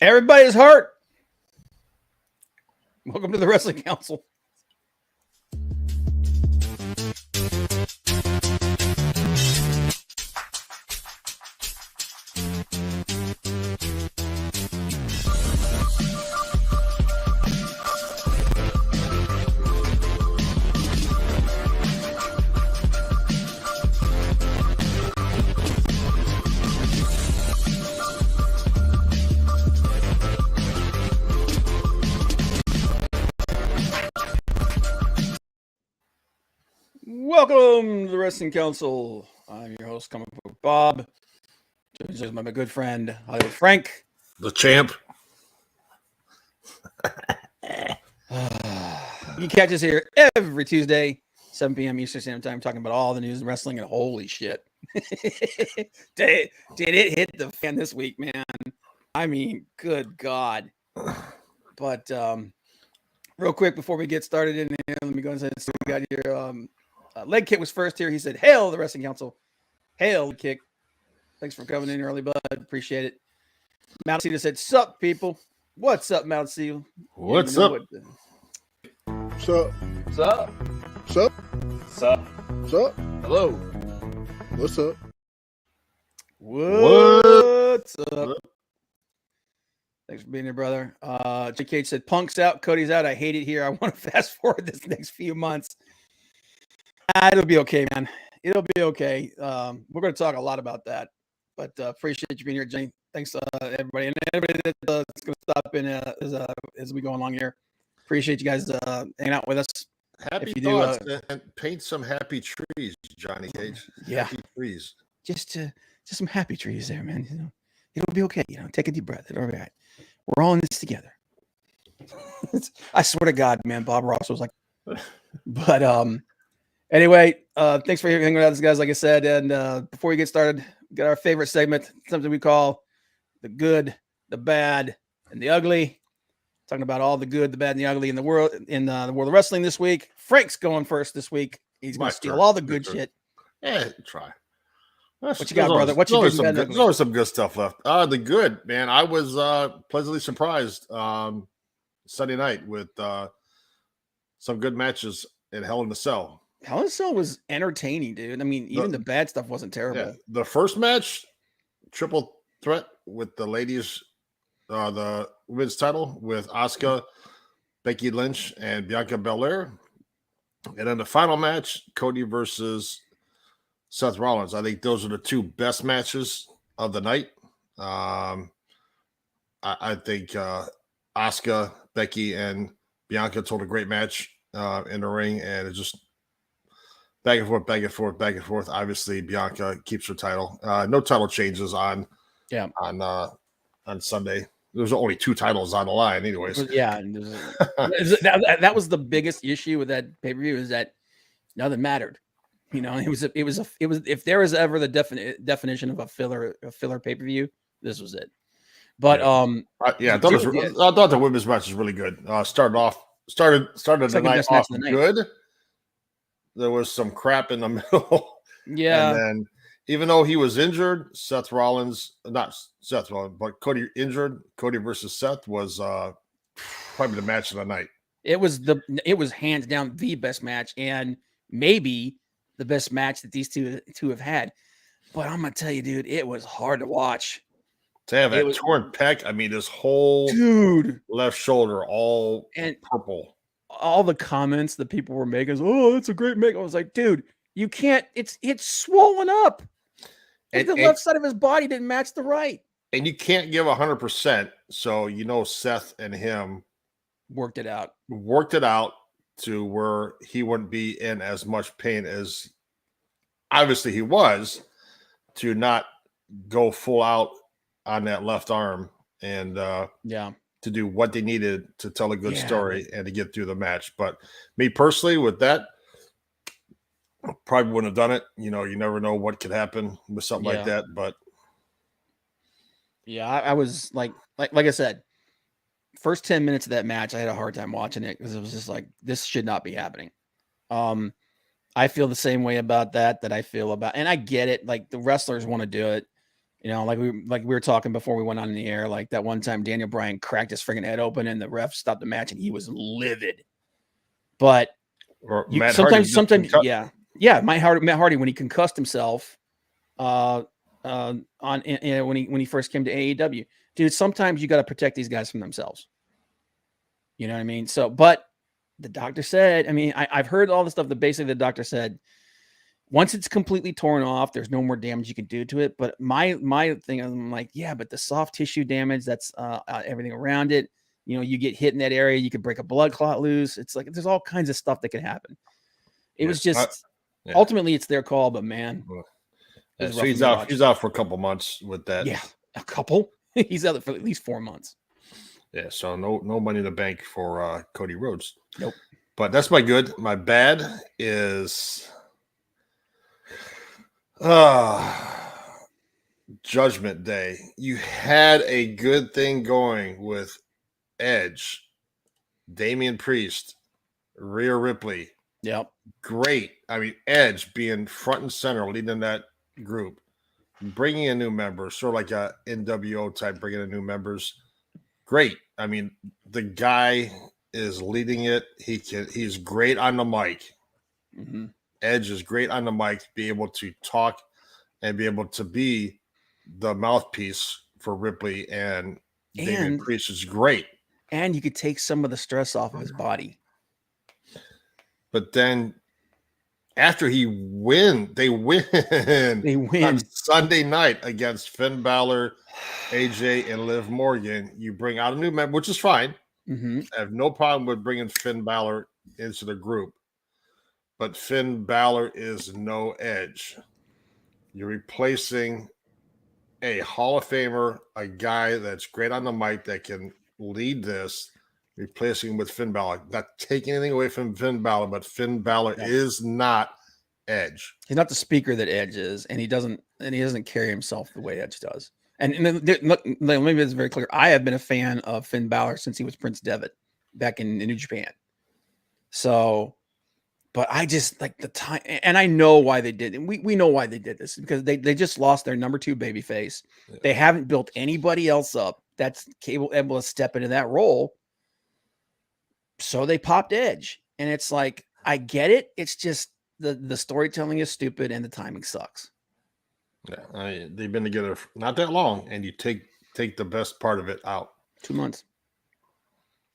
Everybody's hurt. Welcome to the Wrestling Council. Welcome to the Wrestling Council. I'm your host, Comic Book Bob. This is my good friend, Hollywood Frank. The champ. You can catch us here every Tuesday, 7 p.m. Eastern Standard Time, talking about all the news and wrestling, and holy shit. Did it hit the fan this week, man? I mean, good God. But real quick, before we get started in here, let me go and say this. We got your Leg Kick was first here. He said, "Hail the Wrestling Council. Hail Leg Kick. Thanks for coming in early, bud. Appreciate it." Mount Cedar said, "Sup, people. What's up, Mount Cedar? What's up? Sup? Sup? Sup? Sup? Sup? Hello. What's up? What's up? Thanks for being here, brother. JK said, Punk's out, Cody's out. I hate it here. I want to fast forward this next few months. It'll be okay, man. It'll be okay. We're going to talk a lot about that, but appreciate you being here, Jenny. Thanks, everybody. And everybody that's going to stop in as we go along here. Appreciate you guys hanging out with us. Happy thoughts and paint some happy trees, Johnny Cage. Yeah. Happy trees. Just some happy trees there, man. You know, it'll be okay. You know, take a deep breath. It'll be all right. We're all in this together. I swear to God, man, Bob Ross was like, but anyway, thanks for hanging out with us, guys. Like I said, and before we get started, we got our favorite segment, something we call the good, the bad, and the ugly. Talking about all the good, the bad, and the ugly in the world of wrestling this week. Frank's going first this week. He's going to steal all the good shit. Yeah, try. What you got, brother? What you There's always some good stuff left. The good, man. I was pleasantly surprised Sunday night with some good matches in Hell in a Cell. Hell in a Cell was entertaining, dude. I mean, even the bad stuff wasn't terrible. Yeah, the first match, triple threat with the ladies, the women's title with Asuka, Becky Lynch, and Bianca Belair. And then the final match, Cody versus Seth Rollins. I think those are the two best matches of the night. I think Asuka, Becky, and Bianca told a great match in the ring, and it's just back and forth, back and forth, back and forth. Obviously, Bianca keeps her title. No title changes on Sunday. There's only two titles on the line, anyways. Yeah, that was the biggest issue with that pay-per-view, is that nothing mattered. You know, it was if there was ever the definition of a filler pay-per-view, this was it. But I thought the women's match was really good. Started the night off good. There was some crap in the middle. Yeah. And then even though he was injured, but Cody injured, Cody versus Seth was probably the match of the night. It was hands down the best match, and maybe the best match that these two have had. But I'm gonna tell you, dude, it was hard to watch. To have that torn pec, I mean, this whole left shoulder all purple. All the comments that people were making, "Oh, that's a great make." I was like, dude, you can't. It's swollen up. And the left side of his body didn't match the right. And you can't give 100%. So Seth and him worked it out to where he wouldn't be in as much pain as obviously he was, to not go full out on that left arm and to do what they needed to tell a good story and to get through the match. But me personally, with that, probably wouldn't have done it. You never know what could happen with something like that. But I was like I said, first 10 minutes of that match, I had a hard time watching it because it was just like, this should not be happening. I feel the same way about that I feel about, and I get it. Like, the wrestlers want to do it, You know, like we were talking before we went on the air, like that one time Daniel Bryan cracked his freaking head open and the ref stopped the match and he was livid. But Or you Matt Hardy sometimes yeah. Matt Hardy when he concussed himself on when he first came to AEW. Dude, sometimes you got to protect these guys from themselves. You know what I mean? So, but the doctor said, I mean, I've heard all the stuff that basically the doctor said, once it's completely torn off, there's no more damage you can do to it. But my thing, I'm like, yeah, but the soft tissue damage, that's everything around it. You know, you get hit in that area, you could break a blood clot loose. It's like there's all kinds of stuff that can happen. It was just ultimately it's their call, but man, so he's out. He's out for a couple months with that. Yeah, a couple. He's out for at least 4 months. Yeah, so no money in the bank for Cody Rhodes. Nope. But that's my good. My bad is Judgment Day. You had a good thing going with Edge, Damian Priest, Rhea Ripley. Yep. Great. I mean, Edge being front and center, leading that group, bringing in new members, sort of like a NWO type, bringing in new members. Great. I mean, the guy is leading it. He's great on the mic. Mm-hmm. Edge is great on the mic, be able to talk and be able to be the mouthpiece for Ripley and Damian Priest is great. And you could take some of the stress off of his body. But then after they win on Sunday night against Finn Balor, AJ, and Liv Morgan. You bring out a new member, which is fine. Mm-hmm. I have no problem with bringing Finn Balor into the group. But Finn Balor is no Edge. You're replacing a Hall of Famer, a guy that's great on the mic that can lead this, replacing him with Finn Balor. Not taking anything away from Finn Balor, but Finn Balor is not Edge. He's not the speaker that Edge is, and he doesn't carry himself the way Edge does. And let me be very clear. I have been a fan of Finn Balor since he was Prince Devitt back in New Japan. So, but I just like the time, and I know why they did. And we know why they did this because they just lost their number 2 babyface. Yeah. They haven't built anybody else up that's able to step into that role. So they popped Edge, and it's like I get it. It's just the storytelling is stupid and the timing sucks. Yeah, they've been together not that long, and you take the best part of it out. 2 months,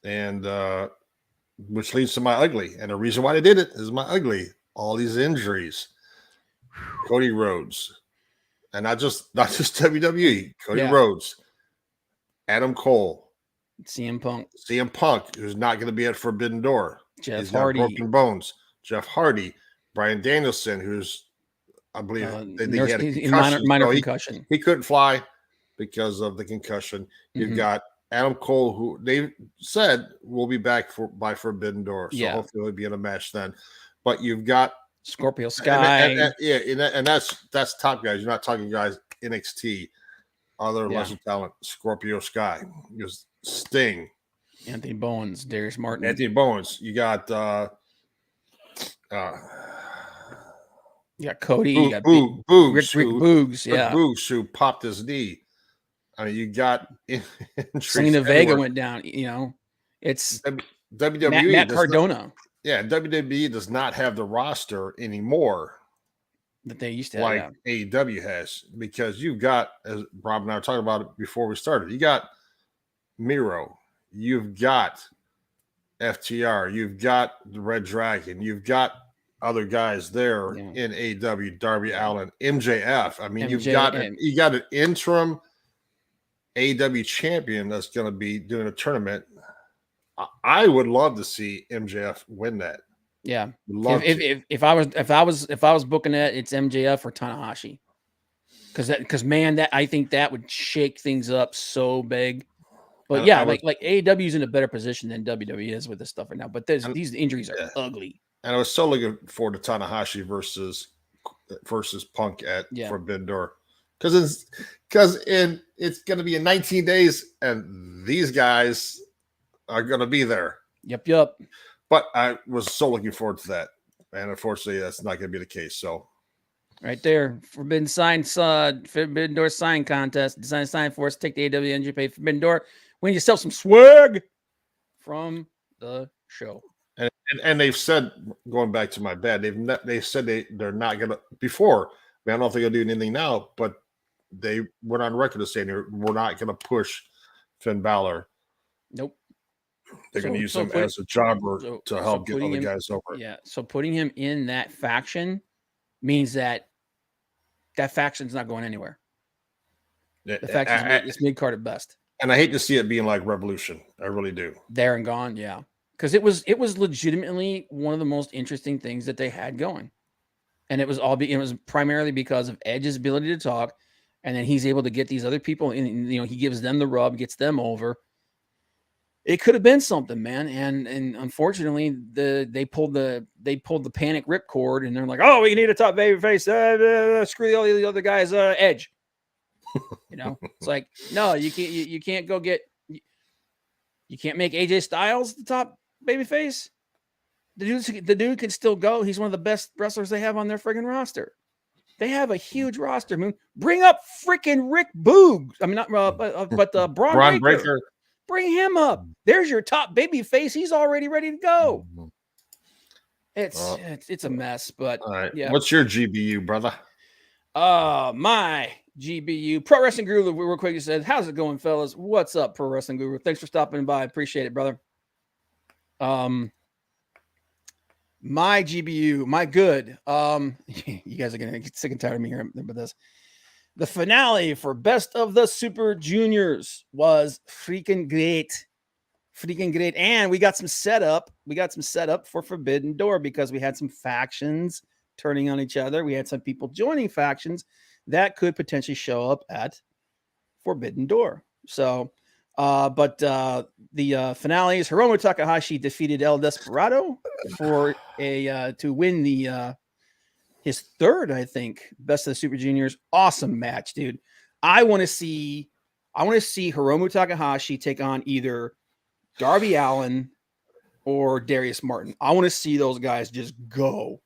and which leads to my ugly. And the reason why they did it is my ugly. All these injuries, Cody Rhodes, and not just WWE. Cody Rhodes, Adam Cole, CM Punk, who's not going to be at Forbidden Door. Jeff Hardy, broken bones. Jeff Hardy, Bryan Danielson, who's I believe he had a concussion. minor concussion. He couldn't fly because of the concussion. You've got Adam Cole, who they said will be back by Forbidden Door. So hopefully he'll be in a match then. But you've got Scorpio Sky. And that's top guys. You're not talking guys NXT, other lesser talent. Scorpio Sky. There's Sting. Anthony Bowens, Darius Martin. Anthony Bowens. You got you got Cody. You got Boogs. Rick Boogs. Rick Boogs, who popped his knee. I mean, you got Selena Vega went down. You know, it's WWE. Matt Cardona. WWE does not have the roster anymore that they used to have. Like AEW has, because you've got, as Rob and I were talking about it before we started, you got Miro, you've got FTR, you've got the Red Dragon, you've got other guys there in AEW, Darby Allin, MJF. I mean, you got an interim AEW champion that's going to be doing a tournament. I would love to see MJF win that. Yeah, if I was booking that, it's MJF or Tanahashi, because man, I think that would shake things up so big. But like AEW is in a better position than WWE is with this stuff right now. But these injuries are ugly. And I was so looking forward to Tanahashi versus Punk at Forbidden Door, because it's going to be in 19 days, and these guys are going to be there. Yep. But I was so looking forward to that, and unfortunately, that's not going to be the case. So Right there. Forbidden Door sign contest. Design a sign for us. Take the AW Energy Pay Forbidden Door. Win yourself some swag from the show. And they've said, going back to my bad, they said they're not gonna before. I don't know if they're gonna do anything now, but they went on record as saying we're not gonna push Finn Balor. Nope. They're gonna use him as a jobber to help get other guys over. Yeah. So putting him in that faction means that faction's not going anywhere. The faction's mid-card at best. And I hate to see it being like Revolution. I really do. There and gone, yeah. Because it was legitimately one of the most interesting things that they had going. And it was primarily because of Edge's ability to talk, and then he's able to get these other people in, he gives them the rub, gets them over. It could have been something, man. And unfortunately, they pulled the panic ripcord, and they're like, oh, we need a top baby face. Screw all the other guys, Edge. It's like, no, you can't go get, you can't make AJ Styles the top baby face. The dude can still go. He's one of the best wrestlers they have on their friggin' roster. They have a huge roster. I mean, bring up freaking Rick Boogs. I mean, not but Braun Breaker. Bring him up. There's your top baby face. He's already ready to go. It's a mess, but all right. Yeah. What's your GBU, brother? My GBU Pro Wrestling Guru real quick. He says, how's it going, fellas? What's up, Pro Wrestling Guru? Thanks for stopping by. Appreciate it, brother. My GBU, my good. You guys are gonna get sick and tired of me hearing about this. The finale for Best of the Super Juniors was freaking great. And we got some setup. For Forbidden Door because we had some factions turning on each other. We had some people joining factions that could potentially show up at Forbidden Door. So, but the finale is Hiromu Takahashi defeated El Desperado for to win the his third, I think, Best of the Super Juniors. Awesome match, dude. I want to see Hiromu Takahashi take on either Darby Allin or Darius Martin. I want to see those guys just go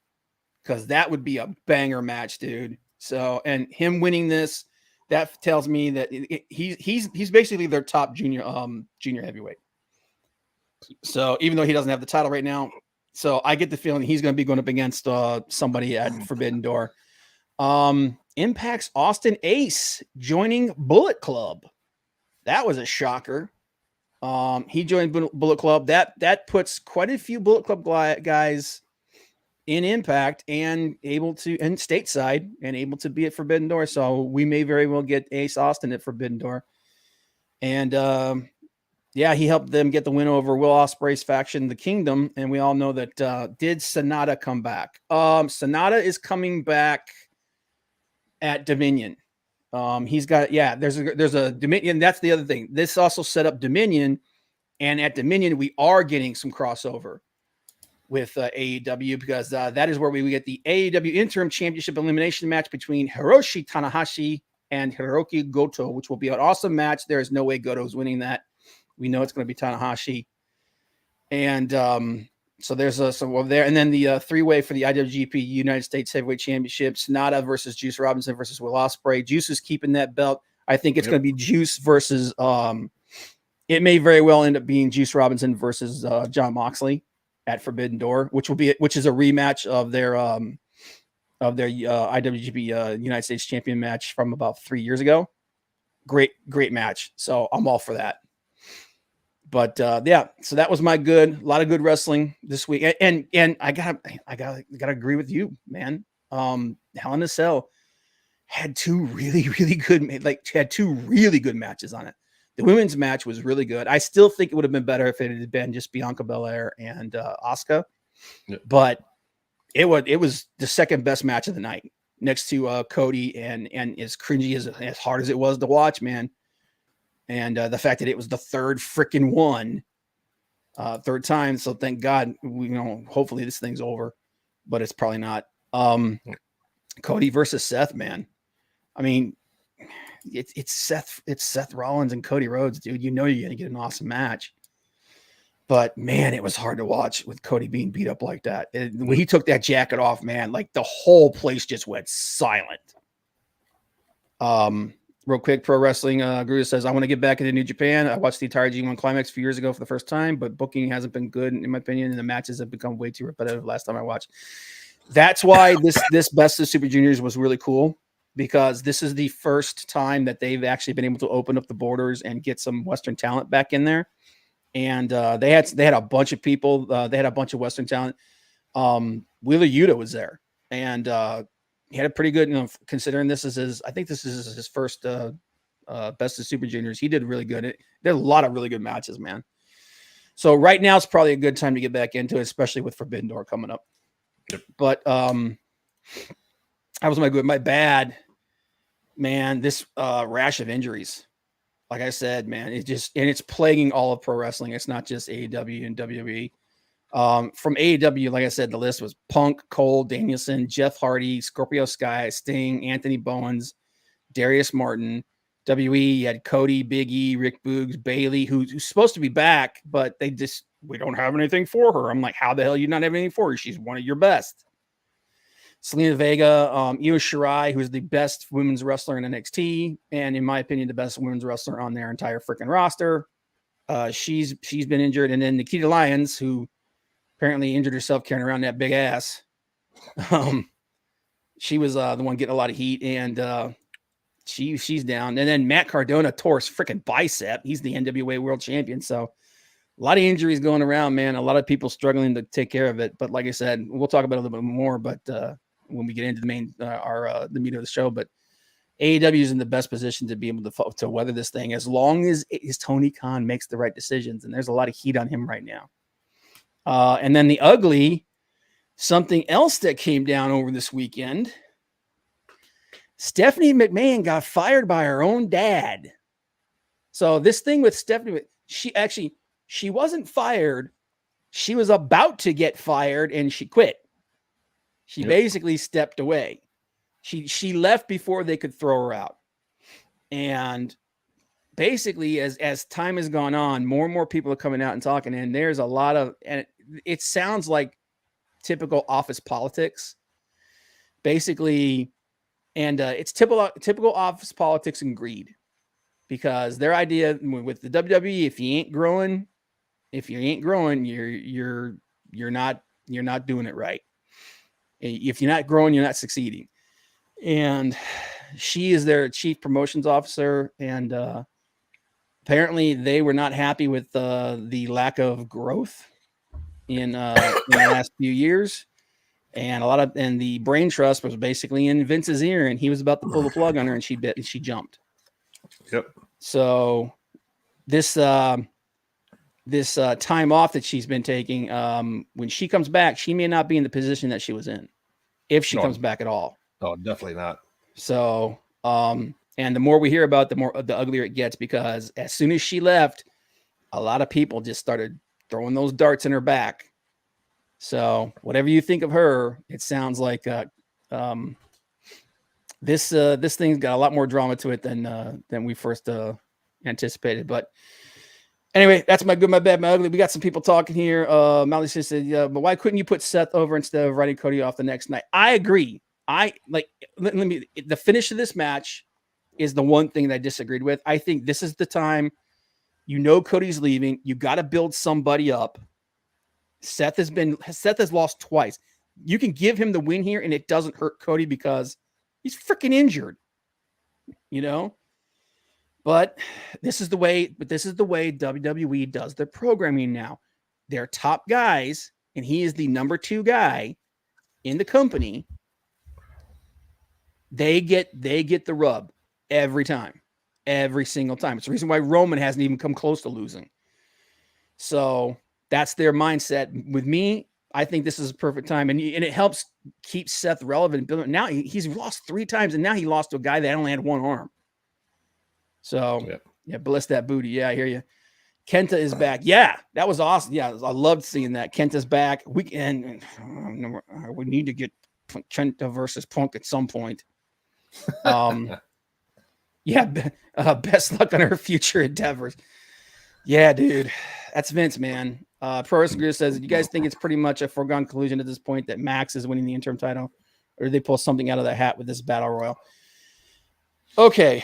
because that would be a banger match, dude. So, and him winning this, that tells me that he's basically their top junior heavyweight. So even though he doesn't have the title right now, so I get the feeling he's going to be going up against somebody at Forbidden Door. Impact's Austin Ace joining Bullet Club. That was a shocker. He joined Bullet Club. That puts quite a few Bullet Club guys in Impact and stateside and able to be at Forbidden Door. So we may very well get Ace Austin at Forbidden Door. And he helped them get the win over Will Ospreay's faction, The Kingdom. And we all know that did Sonata come back? Sonata is coming back at Dominion. He's got there's a Dominion. That's the other thing. This also set up Dominion, and at Dominion we are getting some crossover with AEW because that is where we get the AEW Interim Championship Elimination match between Hiroshi Tanahashi and Hiroki Goto, which will be an awesome match. There is no way Goto's winning that. We know it's going to be Tanahashi, and so there's some over there, and then the three-way for the IWGP United States Heavyweight Championship: Sonata versus Juice Robinson versus Will Ospreay. Juice is keeping that belt. I think it's going to be Juice versus. It may very well end up being Juice Robinson versus John Moxley at Forbidden Door, which is a rematch of their IWGP United States Champion match from about 3 years ago. Great match. So I'm all for that. But so that was my good. A lot of good wrestling this week, and I gotta agree with you, man. Hell in a Cell had two really good matches on it. The women's match was really good. I still think it would have been better if it had been just Bianca Belair and Asuka, but it was the second best match of the night, next to Cody, and as cringy as hard as it was to watch, man. And the fact that it was the third time. So thank God, hopefully this thing's over, but it's probably not. Cody versus Seth, man. I mean, it's Seth Rollins and Cody Rhodes, dude. You know you're gonna get an awesome match. But man, it was hard to watch with Cody being beat up like that. When he took that jacket off, man, like the whole place just went silent. Real quick, Pro Wrestling Guru says, I want to get back into New Japan. I watched the entire G1 Climax a few years ago for the first time, but booking hasn't been good, in my opinion, and the matches have become way too repetitive last time I watched. That's why this Best of Super Juniors was really cool, because this is the first time that they've actually been able to open up the borders and get some Western talent back in there. And they had a bunch of people. They had a bunch of Western talent. Wheeler Yuta was there, and he had a pretty good, considering this is his first Best of Super Juniors. He did really good. There's a lot of really good matches, man. So right now it's probably a good time to get back into it, especially with Forbidden Door coming up. Yep. But that was my bad, man. This rash of injuries. Like I said, man, it's plaguing all of pro wrestling. It's not just AEW and WWE. From AEW, like I said, the list was Punk, Cole, Danielson, Jeff Hardy, Scorpio Sky, Sting, Anthony Bowens, Darius Martin. WWE, you had Cody, Big E, Rick Boogs, Bailey, who's supposed to be back, but we don't have anything for her. I'm like, how the hell you not have anything for her? She's one of your best. Selena Vega, Io Shirai, who's the best women's wrestler in NXT, and in my opinion, the best women's wrestler on their entire freaking roster. She's been injured, and then Nikita Lyons, who apparently injured herself carrying around that big ass. She was the one getting a lot of heat, and she's down. And then Matt Cardona tore his freaking bicep. He's the NWA World Champion, so a lot of injuries going around, man. A lot of people struggling to take care of it. But like I said, we'll talk about it a little bit more. But when we get into the main, the meat of the show, but AEW is in the best position to be able to weather this thing as long as Tony Khan makes the right decisions. And there's a lot of heat on him right now. And then the ugly, something else that came down over this weekend. Stephanie McMahon got fired by her own dad. So this thing with Stephanie, she wasn't fired. She was about to get fired and she quit. She basically stepped away. She left before they could throw her out. And basically, as time has gone on, more and more people are coming out and talking. And there's a lot of, and it sounds like typical office politics. Basically, and it's typical office politics and greed. Because their idea with the WWE, if you ain't growing, you're not doing it right. If you're not growing, you're not succeeding. And she is their chief promotions officer, and apparently they were not happy with the lack of growth in the last few years. And the brain trust was basically in Vince's ear, and he was about to pull the plug on her, and she jumped. Yep. So this time off that she's been taking, when she comes back, she may not be in the position that she was in, if she comes back at all. Oh, definitely not. So, and the more we hear about, the uglier it gets, because as soon as she left, a lot of people just started throwing those darts in her back. So whatever you think of her, it sounds like this thing's got a lot more drama to it than we first anticipated. But anyway, that's my good, my bad, my ugly. We got some people talking here. Mally said, but why couldn't you put Seth over instead of writing Cody off the next night? I agree. The finish of this match is the one thing that I disagreed with. I think this is the time, Cody's leaving. You got to build somebody up. Seth has lost twice. You can give him the win here and it doesn't hurt Cody because he's freaking injured, but this is the way WWE does their programming now. They're top guys, and he is the number 2 guy in the company. They get the rub every time, every single time. It's the reason why Roman hasn't even come close to losing. So that's their mindset. With me, I think this is a perfect time, and it helps keep Seth relevant. Now he's lost 3 times, and now he lost to a guy that only had 1 arm. So, yeah, bless that booty. Yeah, I hear you. Kenta is back. Yeah, that was awesome. Yeah, I loved seeing that. Kenta's back. We need to get Kenta versus Punk at some point. Best luck on her future endeavors. Yeah, dude, that's Vince, man. Pro Wrestling Guru says, "You guys think it's pretty much a foregone conclusion at this point that Max is winning the interim title, or do they pull something out of the hat with this battle royal?" Okay,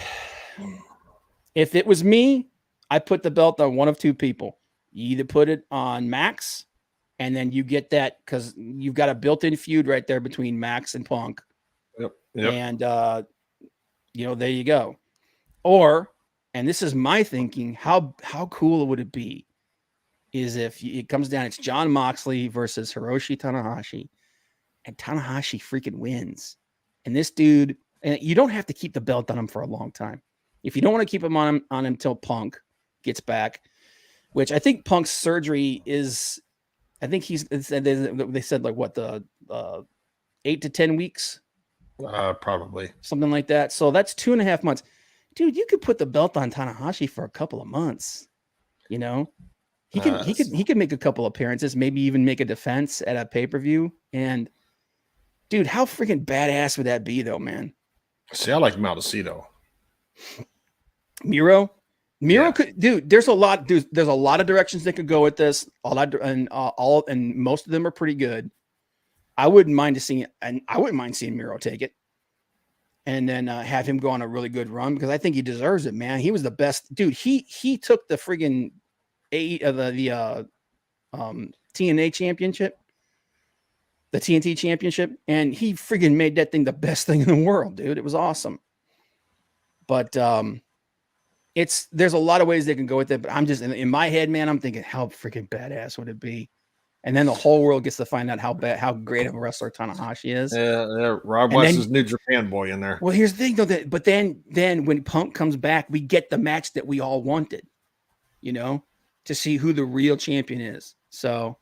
if it was me, I put the belt on one of two people. You either put it on Max, and then you get that because you've got a built-in feud right there between Max and Punk. Yep. And there you go. Or, and this is my thinking, how cool would it be is if it comes down, it's Jon Moxley versus Hiroshi Tanahashi, and Tanahashi freaking wins. And this dude, and you don't have to keep the belt on him for a long time. If you don't want to keep him on him until Punk gets back, which I think Punk's surgery is, I think they said like what, the 8 to 10 weeks? Probably. Something like that. So that's 2.5 months. Dude, you could put the belt on Tanahashi for a couple of months. You know? He could make a couple appearances, maybe even make a defense at a pay-per-view. And dude, how freaking badass would that be though, man? See, I like Maldacito. Miro could, dude. There's a lot of directions they could go with this. And most of them are pretty good. I wouldn't mind seeing Miro take it, and then have him go on a really good run because I think he deserves it, man. He was the best, dude. He took the friggin' TNA championship, the TNT championship, and he friggin' made that thing the best thing in the world, dude. It was awesome. But there's a lot of ways they can go with it, but I'm just in my head, man, I'm thinking how freaking badass would it be? And then the whole world gets to find out how great of a wrestler Tanahashi is. Yeah, Rob West is New Japan boy in there. Well, here's the thing though, but then when Punk comes back, we get the match that we all wanted, to see who the real champion is. So,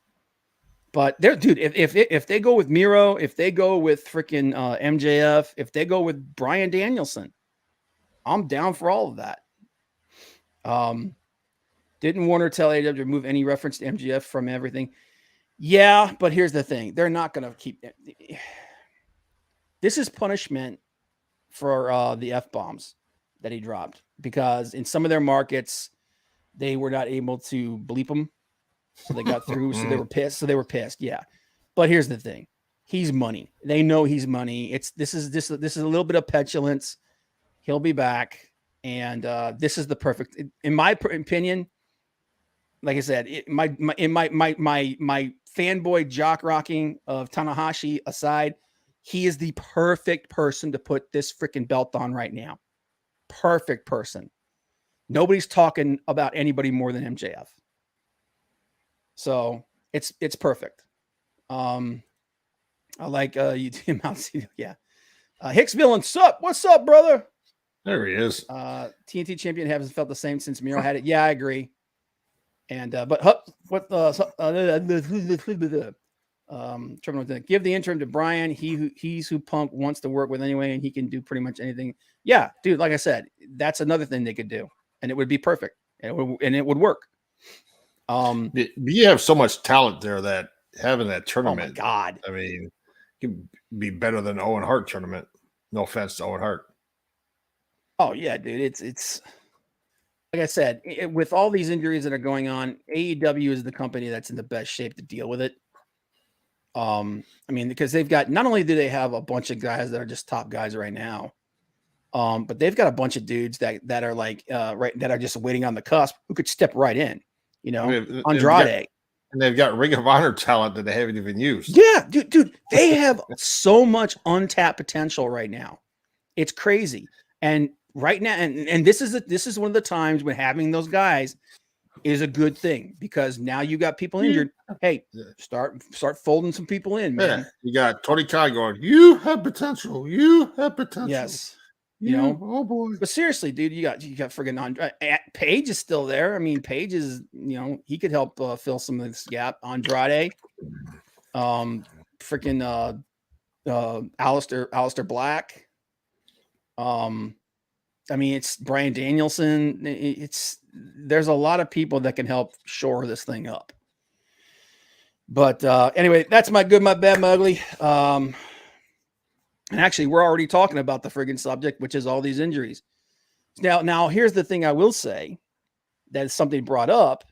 but dude, if they go with Miro, if they go with freaking MJF, if they go with Bryan Danielson, I'm down for all of that. Didn't Warner tell AEW to remove any reference to MJF from everything? Yeah, but here's the thing. They're not going to keep it. This is punishment for the F-bombs that he dropped because in some of their markets, they were not able to bleep them. So they got through. So they were pissed. Yeah. But here's the thing. He's money. They know he's money. This is a little bit of petulance. He'll be back. And this is the perfect, in my opinion, like I said, my fanboy jock rocking of Tanahashi aside, he is the perfect person to put this freaking belt on right now. Perfect person. Nobody's talking about anybody more than MJF. So it's perfect. I like you. Yeah. Hicksville and Sup. What's up, brother? There he is. TNT champion hasn't felt the same since Miro had it. Yeah, I agree. And but give the interim to Brian. He's who Punk wants to work with anyway, and he can do pretty much anything. Yeah, dude. Like I said, that's another thing they could do, and it would be perfect, and it would work. You have so much talent there that having that tournament. Oh my God! I mean, it could be better than Owen Hart tournament. No offense to Owen Hart. Oh yeah, dude. It's like I said, with all these injuries that are going on, AEW is the company that's in the best shape to deal with it. I mean, because they've got, not only do they have a bunch of guys that are just top guys right now, but they've got a bunch of dudes that are like that are just waiting on the cusp who could step right in. Andrade. And they've got Ring of Honor talent that they haven't even used. Yeah, dude, they have so much untapped potential right now. It's crazy. And right now, and this is one of the times when having those guys is a good thing because now you got people injured. Hey, start folding some people in, man. Yeah, you got Tony Khan going, you have potential. You have potential. Yes. Oh boy. But seriously, dude, you got friggin' Andre. Page is still there. I mean, Page is, he could help fill some of this gap. Andrade, freaking Alistair Black. I mean, it's Bryan Danielson. There's a lot of people that can help shore this thing up. But anyway, that's my good, my bad, my ugly. And actually, we're already talking about the friggin' subject, which is all these injuries. Now, here's the thing I will say that is something brought up.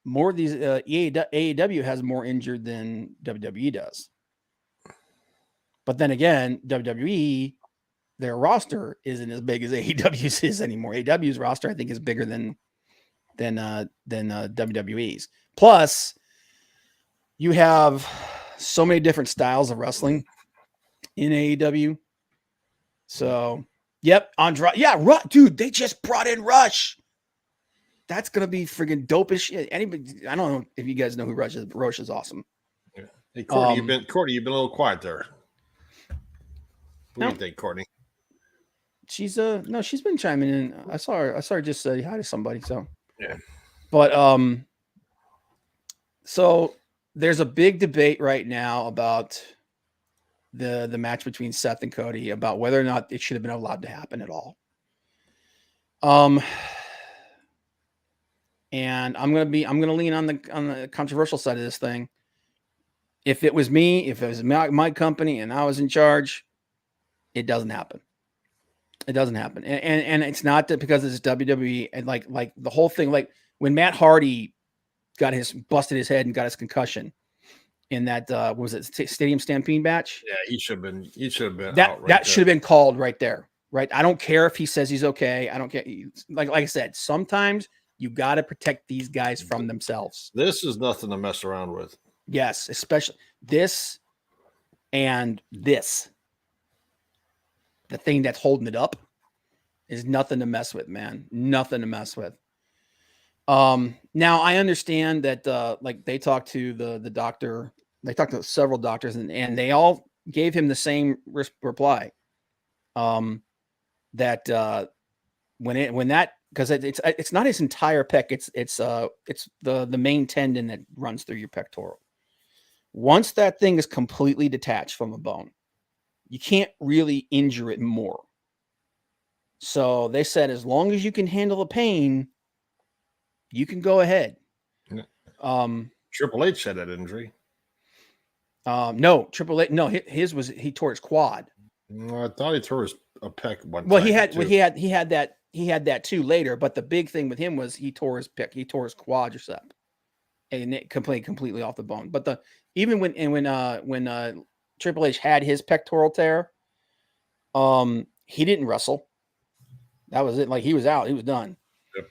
more of these AEW has more injured than WWE does. But then again, WWE, their roster isn't as big as AEW's is anymore. AEW's roster, I think, is bigger than WWE's. Plus, you have so many different styles of wrestling in AEW. So, yep, Andrade. Yeah, dude, they just brought in Rush. That's gonna be friggin' dope as shit. Anybody? I don't know if you guys know who Rush is, but Rush is awesome. Yeah. Hey, Courtney, you've been a little quiet there. What do you think, Courtney? She's no, she's been chiming in. I saw her just say hi to somebody. So yeah, but so there's a big debate right now about the match between Seth and Cody about whether or not it should have been allowed to happen at all. And I'm gonna lean on the controversial side of this thing. If it was me, if it was my company and I was in charge, it doesn't happen. It doesn't happen. And it's not that because it's WWE and like the whole thing, like when Matt Hardy busted his head and got his concussion in that was it Stadium Stampede match? Yeah, he should have been that should have been called right there. Right. I don't care if he says he's okay. I don't care. Like I said, sometimes you got to protect these guys from themselves. This is nothing to mess around with. Yes, especially this and this. The thing that's holding it up is nothing to mess with, man. Nothing to mess with. Now I understand that like they talked to the doctor, they talked to several doctors and they all gave him the same reply. That because it's not his entire pec, it's the main tendon that runs through your pectoral. Once that thing is completely detached from a bone, you can't really injure it more. So they said, as long as you can handle the pain, you can go ahead. Triple H had that injury. No, Triple H. No, he tore his quad. No, I thought he tore a pec one time. Well, he had that too later. But the big thing with him was he tore his pec. He tore his quadricep, and it completely off the bone. But even when Triple H had his pectoral tear, he didn't wrestle. That was it. Like he was out. He was done. Yep.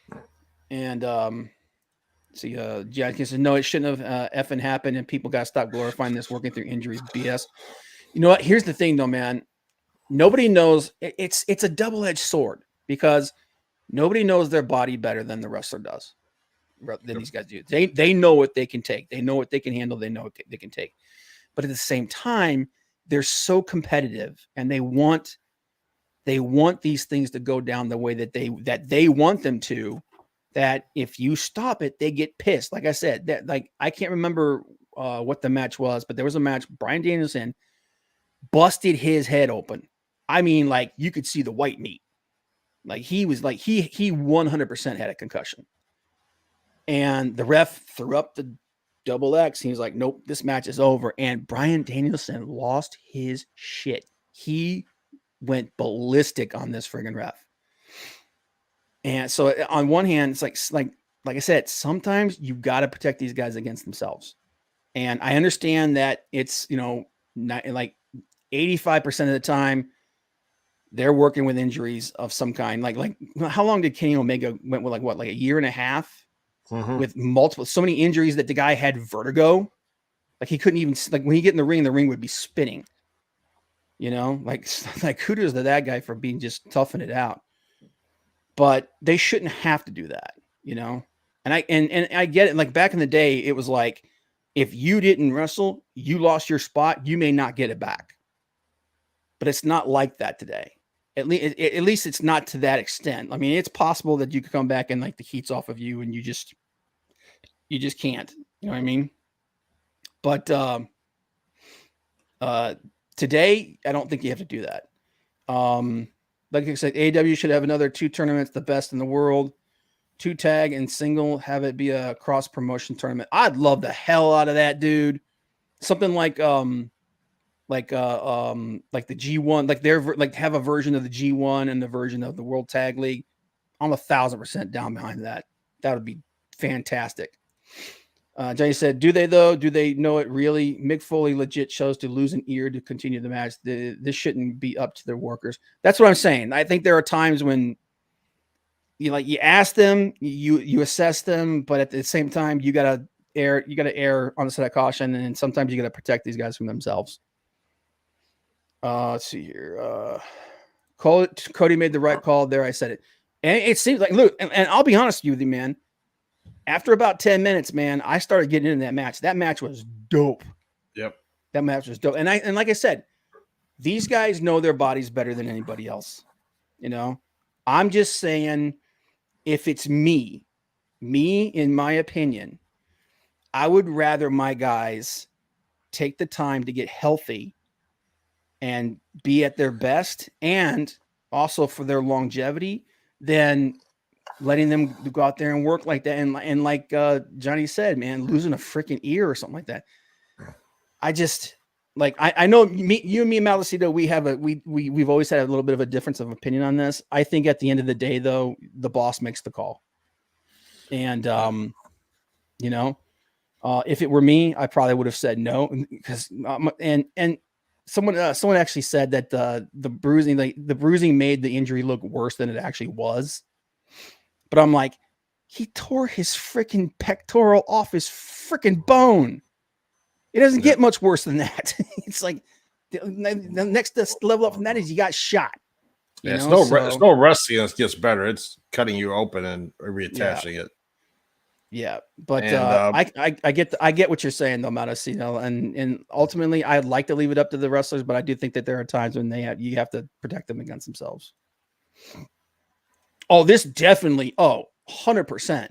And Jack says, no, it shouldn't have effing happened, and people got to stop glorifying this working through injuries BS. You know what? Here's the thing, though, man. Nobody knows. It's a double-edged sword because nobody knows their body better than the wrestler does. Than these guys do. They know what they can take. They know what they can handle. They know what they can take. But at the same time, they're so competitive, and they want these things to go down the way that they want them to. That if you stop it, they get pissed. Like I said, that like I can't remember what the match was, but there was a match. Bryan Danielson busted his head open. I mean, like you could see the white meat. Like he was like he 100% had a concussion, and the ref threw up the double X. He was like, "Nope, this match is over." And Bryan Danielson lost his shit. He went ballistic on this friggin' ref. And so on one hand, it's like I said, sometimes you got to protect these guys against themselves. And I understand that it's, not like 85% of the time they're working with injuries of some kind. Like how long did Kenny Omega went with like a year and a half with so many injuries that the guy had vertigo. Like he couldn't even, like when he get in the ring would be spinning, like kudos to that guy for being just toughing it out. But they shouldn't have to do that, And I get it. Like back in the day, it was like, if you didn't wrestle, you lost your spot. You may not get it back. But it's not like that today. At least it's not to that extent. I mean, it's possible that you could come back and like the heat's off of you and you just can't. You know what I mean? But today, I don't think you have to do that. Like I said, AEW should have another 2 tournaments, the best in the world, 2 tag and single, have it be a cross promotion tournament. I'd love the hell out of that, dude. Something like the G1, like have a version of the G1 and the version of the World Tag League. I'm 1,000% down behind that. That would be fantastic. Johnny said, "Do they though? Do they know it really? Mick Foley legit chose to lose an ear to continue the match. This shouldn't be up to their workers." That's what I'm saying. I think there are times when you ask them, you assess them, but at the same time, you gotta err on the side of caution, and sometimes you gotta protect these guys from themselves. Let's see here. Cody made the right call there. I said it, and it seems like and I'll be honest with you, man. After about 10 minutes, man, I started getting into that match. That match was dope. Yep. That match was dope. And like I said, these guys know their bodies better than anybody else. You know, I'm just saying, if it's me, in my opinion, I would rather my guys take the time to get healthy and be at their best, and also for their longevity, than letting them go out there and work like that. And like Johnny said, man, losing a freaking ear or something like that. I just I know you and me, Malacito, we've always had a little bit of a difference of opinion on this. I think at the end of the day, though, the boss makes the call. And if it were me, I probably would have said no, because and someone actually said that the bruising made the injury look worse than it actually was. But I'm like, he tore his freaking pectoral off his freaking bone. It doesn't get much worse than that. It's like the next level up from that is you got shot. It's no wrestling that gets better. It's cutting you open and reattaching it. Yeah, but I get what you're saying though, Matosino, and ultimately I'd like to leave it up to the wrestlers, but I do think that there are times when you have to protect them against themselves. Oh, this definitely, 100%.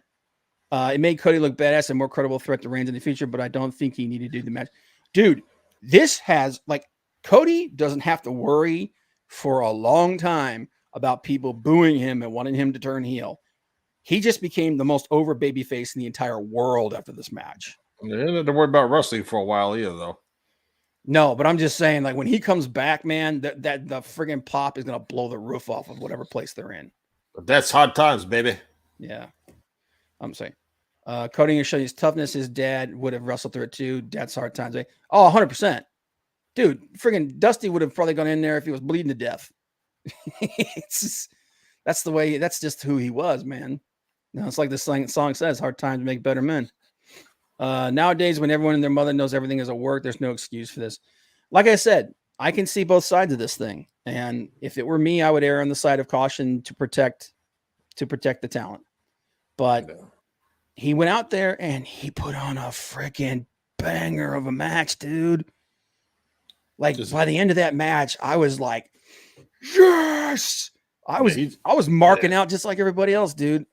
It made Cody look badass and more credible threat to Reigns in the future, but I don't think he needed to do the match. Dude, this has, Cody doesn't have to worry for a long time about people booing him and wanting him to turn heel. He just became the most over babyface in the entire world after this match. They didn't have to worry about wrestling for a while either, though. No, but I'm just saying, when he comes back, man, that the friggin' pop is going to blow the roof off of whatever place they're in. But that's hard times, baby. Yeah. I'm saying. Cody and showing his toughness. His dad would have wrestled through it too. Dad's hard times. Oh, 100%. Dude, friggin' Dusty would have probably gone in there if he was bleeding to death. That's the way, that's just who he was, man. It's like the song says, hard times make better men. Nowadays, when everyone and their mother knows everything is at work, there's no excuse for this. Like I said, I can see both sides of this thing. And if it were me, I would err on the side of caution to protect the talent. But he went out there and he put on a freaking banger of a match, dude. By the end of that match, I was like, yes! I was marking out just like everybody else, dude.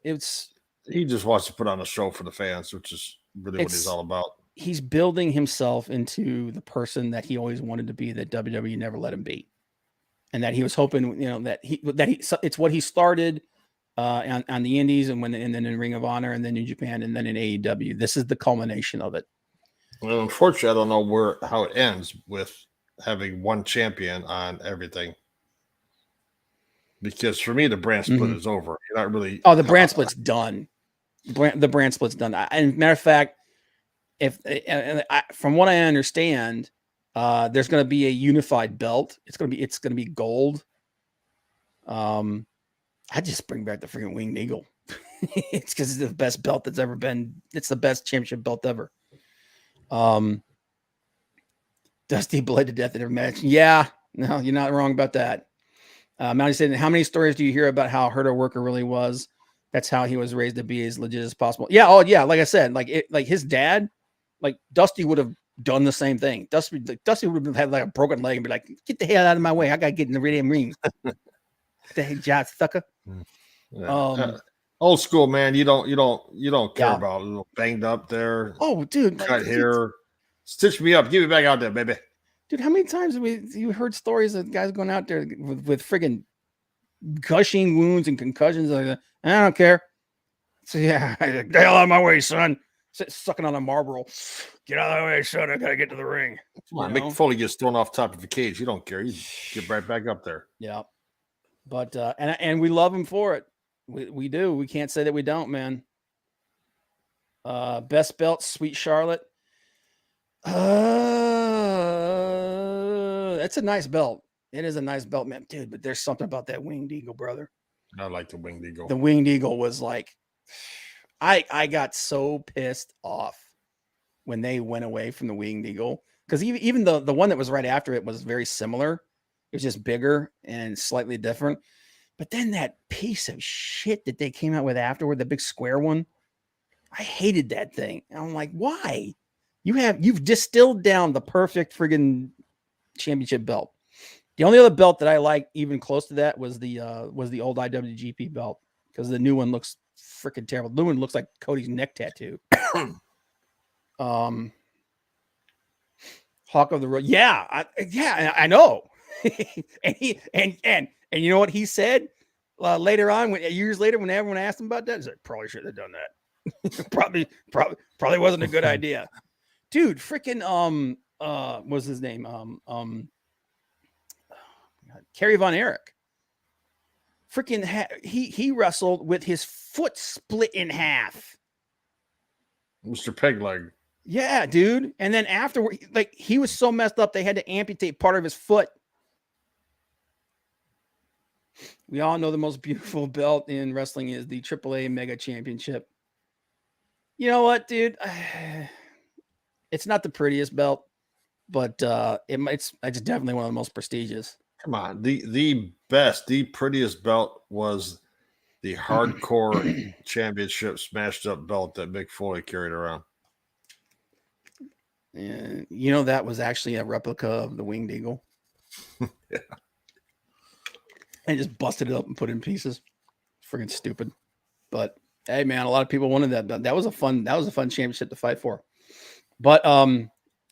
He just wants to put on a show for the fans, which is really what he's all about. He's building himself into the person that he always wanted to be, that WWE never let him be. And that he was hoping, it's what he started on the Indies, and then in Ring of Honor, and then in Japan, and then in AEW. This is the culmination of it. Well, unfortunately, I don't know how it ends with having one champion on everything. Because for me, the brand split is over. You're not really. Oh, the brand split's done. The brand split's done. And matter of fact, from what I understand, there's going to be a unified belt. It's going to be gold. I just bring back the freaking Winged Eagle. It's because it's the best belt that's ever been. It's the best championship belt ever. Dusty bled to death in every match. Yeah, no, you're not wrong about that. Mounty said, how many stories do you hear about how hurt a worker really was? That's how he was raised to be as legit as possible. Yeah. Oh yeah. Like I said, like his dad, Dusty would have done the same thing. Dusty would have had a broken leg and be like, get the hell out of my way. I got to get in the damn ring. The heck, John sucker. Old school, man. You don't care about a little banged up there. Oh, dude. Cut hair. Stitch me up. Get me back out there, baby. Dude, how many times have you heard stories of guys going out there with friggin' gushing wounds and concussions? Like, I don't care. So yeah, get the hell out of my way, son. Sucking on a Marlboro. Get out of the way, son. I gotta get to the ring. Come on, Mick Foley gets thrown off top of the cage. You don't care. You get right back up there. Yeah, but and we love him for it. We do. We can't say that we don't, man. Best belt, Sweet Charlotte. That's a nice belt. It is a nice belt, man, dude. But there's something about that Winged Eagle, brother. I like the Winged Eagle. The Winged Eagle was like, I got so pissed off when they went away from the Winged Eagle, because even the one that was right after it was very similar. It was just bigger and slightly different. But then that piece of shit that they came out with afterward, the big square one, I hated that thing. And I'm like, why? You've distilled down the perfect friggin' championship belt. The only other belt that I liked even close to that was the old IWGP belt, because the new one looks freaking terrible. The new one looks like Cody's neck tattoo. Hawk of the Road. Yeah, I know. and you know what he said later on, years later, when everyone asked him about that, he said, probably should have done that. probably wasn't a good idea. Dude, freaking what's his name? Kerry Von Erich. Freaking he wrestled with his foot split in half. Mr. Pegleg. Yeah, dude. And then afterward, like, he was so messed up they had to amputate part of his foot. We all know the most beautiful belt in wrestling is the AAA Mega Championship. You know what, dude? It's not the prettiest belt, but it's definitely one of the most prestigious. Come on, the best, the prettiest belt was the Hardcore Championship smashed up belt that Mick Foley carried around. And you know, that was actually a replica of the Winged Eagle. Yeah. And just busted it up and put it in pieces. Freaking stupid. But hey, man, a lot of people wanted that. That was a fun championship to fight for. But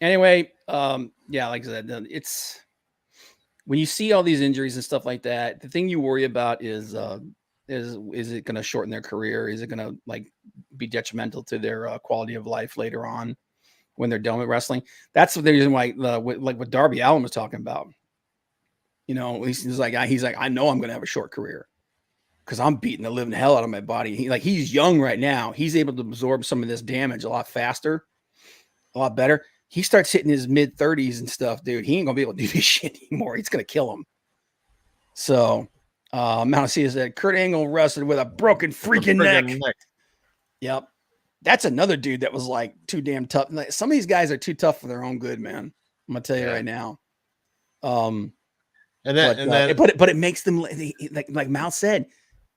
anyway, yeah, like I said, it's when you see all these injuries and stuff like that, the thing you worry about is it going to shorten their career? Is it going to like be detrimental to their quality of life later on when they're done with wrestling? That's the reason why, like what Darby Allin was talking about. You know, he's like, I know I'm going to have a short career because I'm beating the living hell out of my body. He's young right now. He's able to absorb some of this damage a lot faster, a lot better. He starts hitting his mid 30s and stuff, dude. He ain't gonna be able to do this shit anymore. It's gonna kill him. So, Mount C said Kurt Angle wrestled with a broken freaking neck. Yep, that's another dude that was like too damn tough. Like, some of these guys are too tough for their own good, man. I'm gonna tell you right now. But it makes them, like Mal said,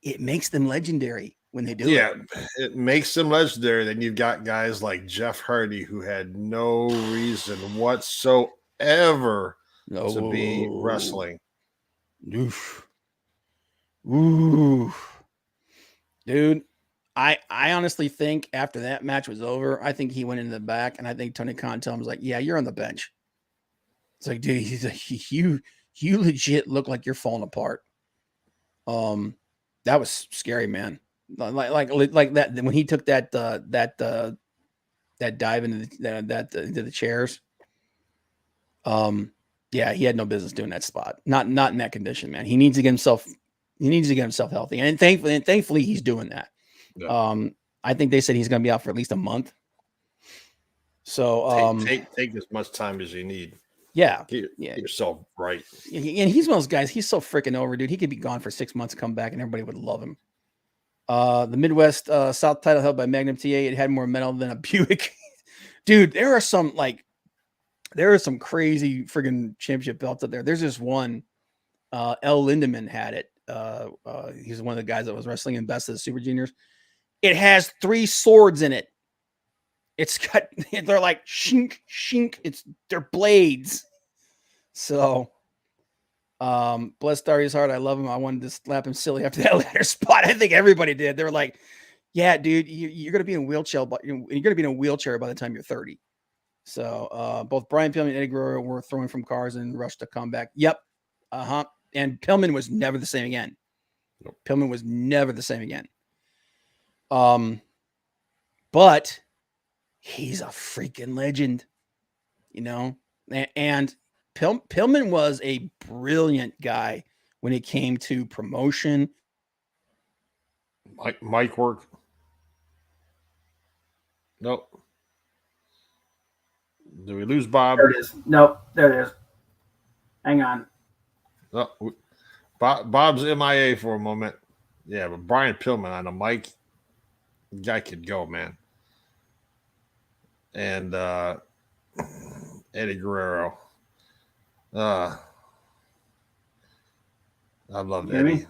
it makes them legendary when they do it. Yeah, it makes them legendary. Then you've got guys like Jeff Hardy who had no reason whatsoever to be wrestling. Oof. Dude, I honestly think after that match was over, I think he went into the back, and I think Tony Khan told him, was like, yeah, you're on the bench. It's like, dude, he's like, you legit look like you're falling apart. That was scary, man. Like that when he took that dive into the chairs. Yeah, he had no business doing that spot. Not in that condition, man. He needs to get himself healthy, and thankfully he's doing that. Yeah. I think they said he's going to be out for at least a month. So take as much time as you need. Yeah, Get yourself right. And he's one of those guys. He's so freaking over, dude. He could be gone for 6 months, come back, and everybody would love him. The Midwest South title held by Magnum TA. It had more metal than a Buick. Dude, there are some crazy friggin' championship belts out there. There's this one. L. Lindemann had it. He's one of the guys that was wrestling in Best of the Super Juniors. It has 3 swords in it. It's got, they're like shink. They're blades. So, bless Darius Hart. I love him. I wanted to slap him silly after that ladder spot. I think everybody did. They were like, yeah, dude, you're going to be in a wheelchair, but you're going to be in a wheelchair by the time you're 30. So, both Brian Pillman and Eddie Guerrero were thrown from cars and rushed to come back. Yep. And Pillman was never the same again. Nope. Pillman was never the same again. But he's a freaking legend, you know, and Pillman was a brilliant guy when it came to promotion. Mic work. Nope. Do we lose Bob? There it is. Nope, there it is. Hang on. No, Bob's MIA for a moment. Yeah, but Brian Pillman on the mic, guy could go, man. And Eddie Guerrero. I love Eddie.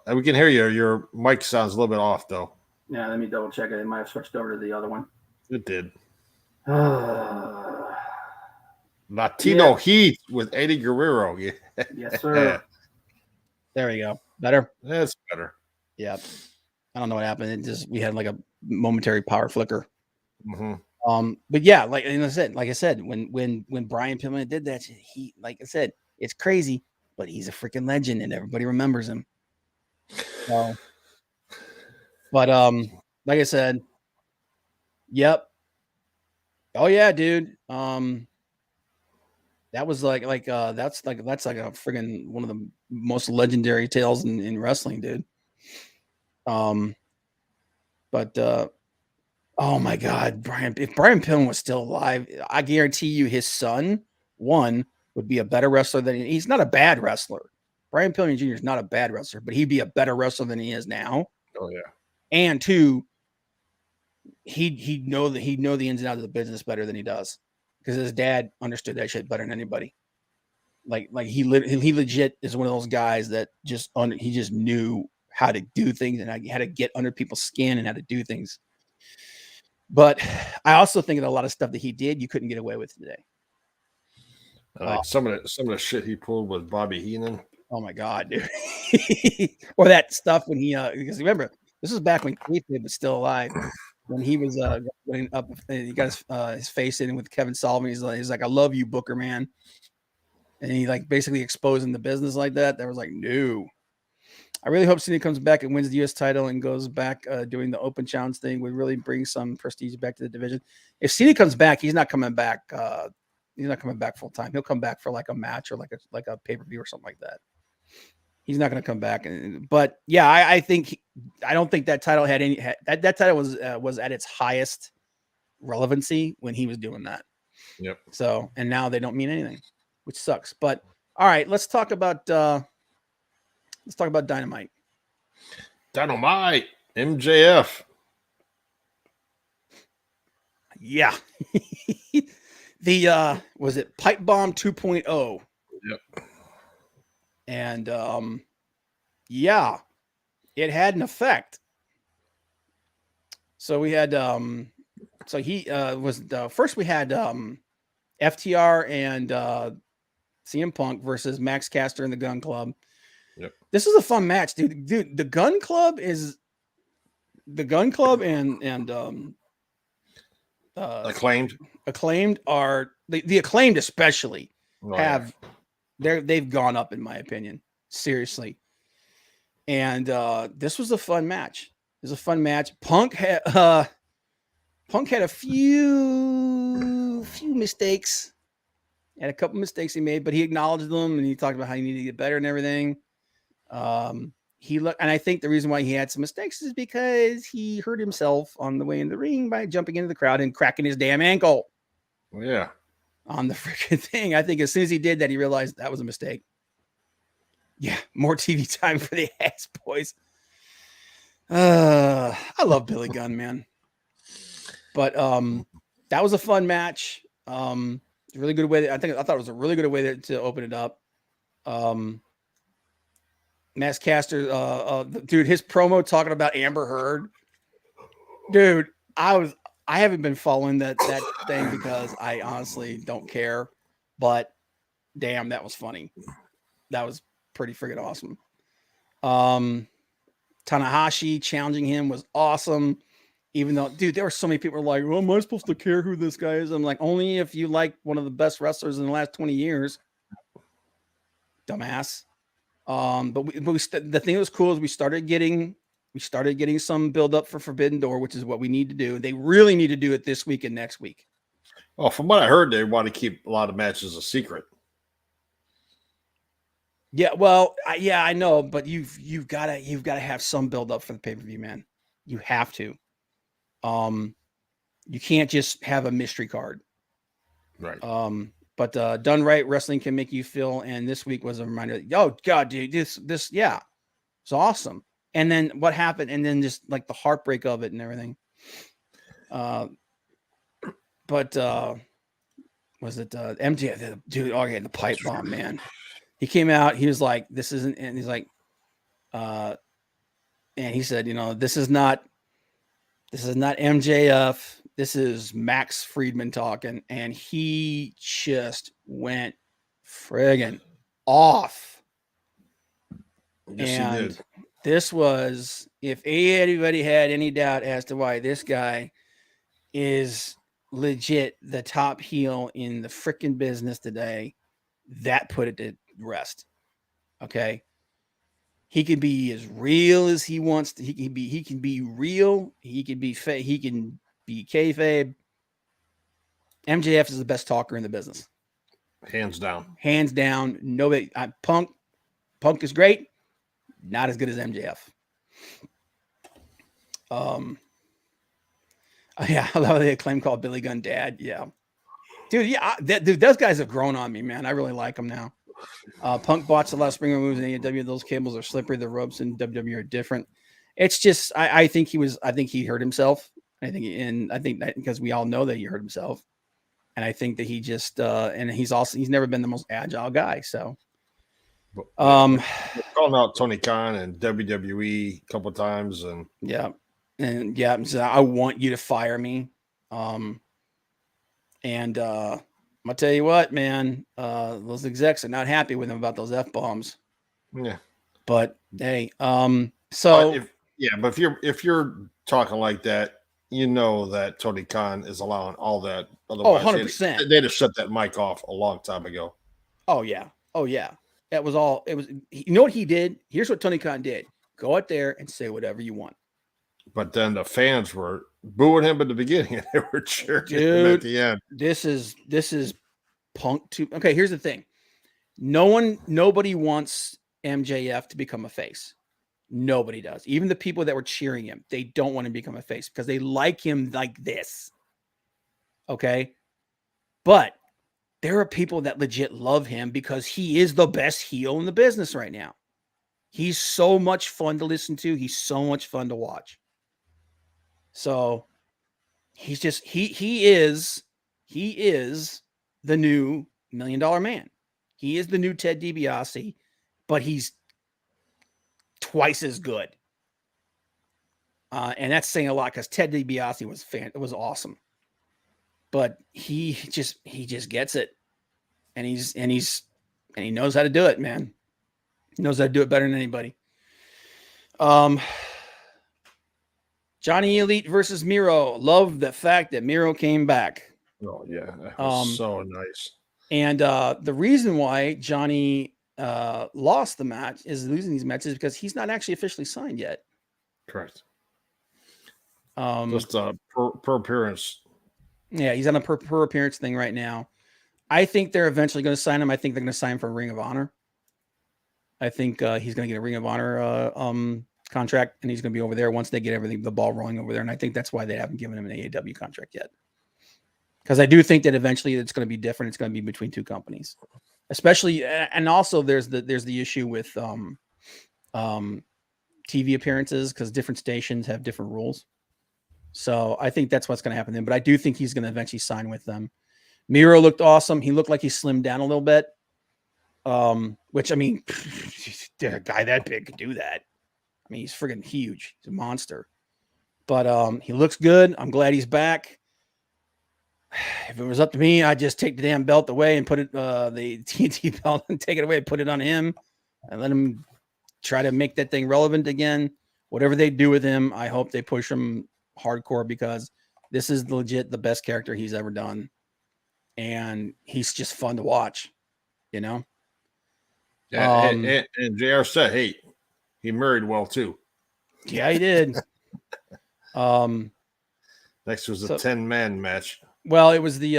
We can hear you. Your mic sounds a little bit off, though. Yeah, let me double check it. It might have switched over to the other one. It did. Latino Heat with Eddie Guerrero. Yeah. Yes, sir. There we go. Better? That's better. Yeah. I don't know what happened. It just we had like a momentary power flicker. Mm-hmm. But yeah, like I said, when Brian Pillman did that, he, like I said, it's crazy, but he's a freaking legend and everybody remembers him. So, but like I said, yep. Oh yeah, dude. That was like that's like a friggin' one of the most legendary tales in wrestling, dude. But oh my God, if Brian Pillman was still alive, I guarantee you his son, one, would be a better wrestler than he's not a bad wrestler. Brian Pillman Jr. is not a bad wrestler, but he'd be a better wrestler than he is now. Oh yeah. And two, he'd know the ins and outs of the business better than he does. Because his dad understood that shit better than anybody. Like he legit is one of those guys that he just knew how to do things and how to get under people's skin and how to do things. But I also think that a lot of stuff that he did, you couldn't get away with today. Like some of the shit he pulled with Bobby Heenan. Oh my God, dude! Or that stuff when he because remember this was back when Kayfabe was still alive. When he was going up, he got his face in with Kevin Sullivan. He's like, "I love you, Booker, man," and he like basically exposing the business like that. That was like, no. I really hope Cena comes back and wins the U.S. title and goes back doing the open challenge thing. Would really bring some prestige back to the division. If Cena comes back, he's not coming back. He's not coming back full time. He'll come back for like a match or like a pay per view or something like that. He's not going to come back. But yeah, I don't think that title had any. That title was at its highest relevancy when he was doing that. Yep. So and now they don't mean anything, which sucks. But all right, let's talk about Dynamite. Dynamite, MJF. Yeah. The was it Pipe Bomb 2.0? Yep. And yeah, it had an effect. So we had so he was first we had FTR and CM Punk versus Max Caster and the Gun Club. Yep. This is a fun match, dude. The Gun Club and Acclaimed are the Acclaimed especially they've gone up in my opinion, seriously. And this was a fun match. It was a fun match. Punk had a few mistakes. Had a couple mistakes he made, but he acknowledged them and he talked about how he needed to get better and everything. And I think the reason why he had some mistakes is because he hurt himself on the way in the ring by jumping into the crowd and cracking his damn ankle. Yeah. On the freaking thing. I think as soon as he did that, he realized that was a mistake. Yeah, more TV time for the ass boys. I love Billy Gunn, man. But that was a fun match. Really good way. I thought it was a really good way to open it up. Max Caster, dude, his promo talking about Amber Heard, dude. I haven't been following that thing because I honestly don't care. But damn, that was funny. That was pretty freaking awesome. Tanahashi challenging him was awesome. Even though, dude, there were so many people who were like, well, am I supposed to care who this guy is? I'm like, only if you like one of the best wrestlers in the last 20 years. Dumbass. But the thing that was cool is we started getting some build up for Forbidden Door, which is what we need to do. They really need to do it this week and next week. Well, from what I heard, they want to keep a lot of matches a secret. Yeah, well, I know, but you've got to have some build up for the pay-per-view, man. You have to. You can't just have a mystery card. Right. But done right, wrestling can make you feel. And this week was a reminder. Oh God, dude, this, yeah, it's awesome. And then what happened? And then just like the heartbreak of it and everything. But was it MJ? Dude, okay, the pipe bomb, man. He came out. He was like, "This isn't," and he's like, and he said, this is not MJF. This is Max Friedman talking, and he just went friggin' off. Yes, and he did. This was, if anybody had any doubt as to why this guy is legit the top heel in the freaking business today, that put it to rest. Okay. He can be as real as he wants to. He can be real. He can be he can be kayfabe. MJF is the best talker in the business. Hands down. Hands down. Nobody. Punk is great. Not as good as MJF. Yeah, I love the Acclaim called Billy Gunn Dad. Yeah, dude. Yeah, dude. Those guys have grown on me, man. I really like them now. Punk botched a lot of springer moves in AEW. Those cables are slippery. The ropes in WWE are different. It's just, I think he hurt himself. I think that because we all know that he hurt himself. And I think that he just, and he's never been the most agile guy. So, calling out Tony Khan and WWE a couple of times. And so I want you to fire me. I'll tell you what, man, those execs are not happy with him about those F-bombs. Yeah. But hey, but if you're talking like that, that Tony Khan is allowing all that. Otherwise, 100%. They'd have shut that mic off a long time ago. Oh yeah. It was, you know what he did? Here's what Tony Khan did. Go out there and say whatever you want. But then the fans were booing him at the beginning and they were cheering him at the end. This is Punk too. Okay, here's the thing. Nobody wants MJF to become a face. Nobody does. Even the people that were cheering him, they don't want him to become a face because they like him like this. Okay? But there are people that legit love him because he is the best heel in the business right now. He's so much fun to listen to. He's so much fun to watch. So he's just, he is the new $1 Million Man. He is the new Ted DiBiase, but he's twice as good. And that's saying a lot because Ted DiBiase was awesome. But he just gets it. And he knows how to do it, man. He knows how to do it better than anybody. Johnny Elite versus Miro. Love the fact that Miro came back. Oh yeah, that was so nice. And the reason why Johnny lost the match is losing these matches because he's not actually officially signed yet. Correct. Just per appearance. Yeah, he's on a per appearance thing right now. I think they're eventually going to sign him. I think they're going to sign him for Ring of Honor. I think he's going to get a Ring of Honor contract, and he's going to be over there once they get the ball rolling over there. And I think that's why they haven't given him an AEW contract yet. Because I do think that eventually it's going to be different. It's going to be between two companies, especially, and also there's the issue with TV appearances because different stations have different rules. So I think that's what's going to happen then. But I do think he's going to eventually sign with them. Miro looked awesome. He looked like he slimmed down a little bit. Which I mean, a guy that big could do that. I mean, he's friggin' huge. He's a monster. But he looks good. I'm glad he's back. If it was up to me, I'd just take the damn belt away and put it, the TNT belt, and take it away and put it on him and let him try to make that thing relevant again. Whatever they do with him, I hope they push him hardcore because this is legit the best character he's ever done. And he's just fun to watch, you know? Yeah, and JR said, hey, he married well too. Yeah, he did. Next was a 10-man match. Well, it was the